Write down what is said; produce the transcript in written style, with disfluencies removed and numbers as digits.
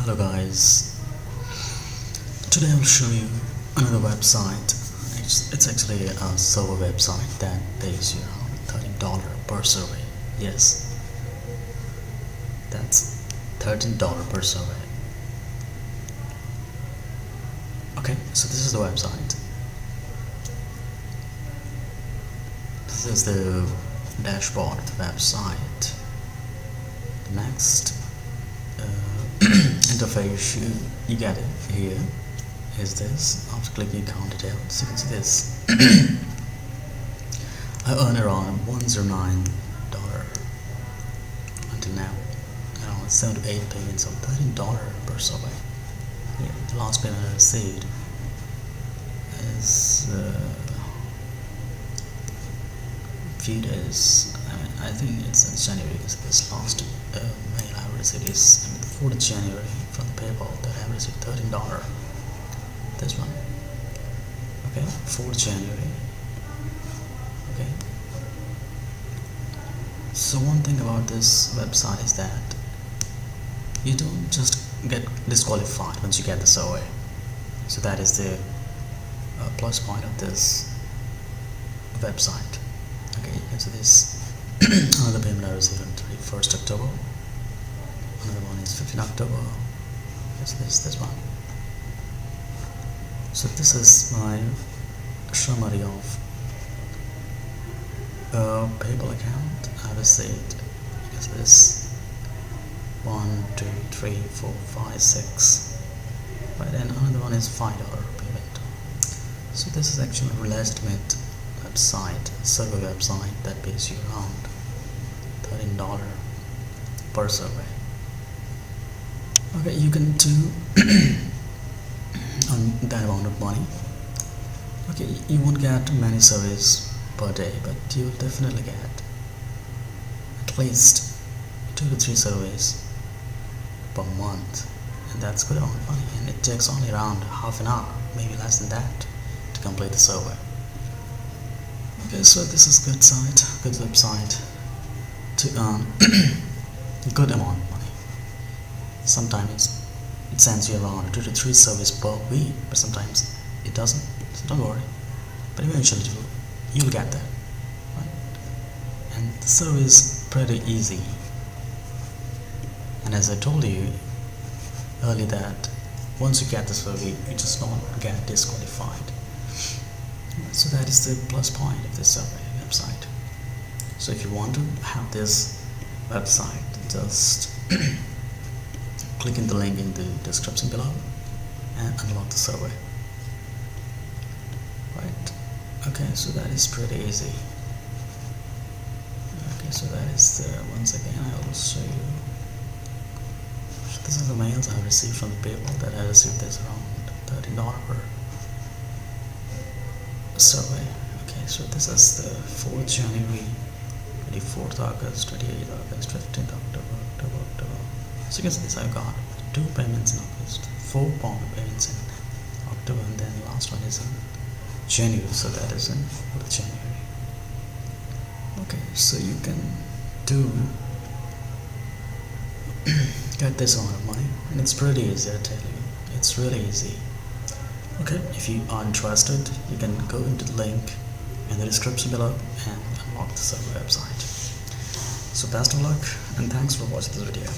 Hello guys, today I'll show you another website. It's actually a server website that pays you around $13 per survey. Yes, that's $13 per survey. Okay, so this is the website. This is the dashboard of the website. The next interface you get it here is this. After clicking account details, you can see this. I earn around $109 until now, around 7 to 8 payments of $13 per survey. Yeah, the last payment I received is few days. I think it's in January, because this last mail I received is the 4th of January from the PayPal that I received $13. This one. Okay, 4th January. Okay. So one thing about this website is that you don't just get disqualified once you get the survey. So that is the plus point of this website. Okay, so this another payment I received on 31st October. Another one is 15th October. Yes, this one. So this is my summary of PayPal account I received. Yes, this 1, 2, 3, 4, 5, 6. Right, and another one is $5 payment. So this is actually a real estimate website, server website that pays you around $13 per survey. Okay, you can do on that amount of money. Okay, you won't get many surveys per day, but you'll definitely get at least 2 to 3 surveys per month, and that's good amount of money. And it takes only around half an hour, maybe less than that, to complete the survey. Okay, so this is good site, good website to earn good amount of money. Sometimes it sends you around 2 to 3 surveys per week, but sometimes it doesn't. So don't worry. But eventually you'll get that, right? And the survey is pretty easy. And as I told you earlier, that once you get the survey, you just don't get disqualified. So that is the plus point of this survey website. So if you want to have this website, just click in the link in the description below and unlock the survey. Right. Okay, so that is pretty easy. Okay, so that is once again I will show you. So this is the mails I received from the PayPal that I received this around $13 per survey. Okay, so this is the 4th January, 24th August, 28th August, 15th October. So you can see this, I've got 2 payments in August, 4 payments in October, and then the last one is in January, so that is in 4th January. Okay, so you can get this amount of money, and it's pretty easy, I tell you. It's really easy. Okay, if you are interested, you can go into the link in the description below and unlock the server website. So best of luck, and thanks for watching this video.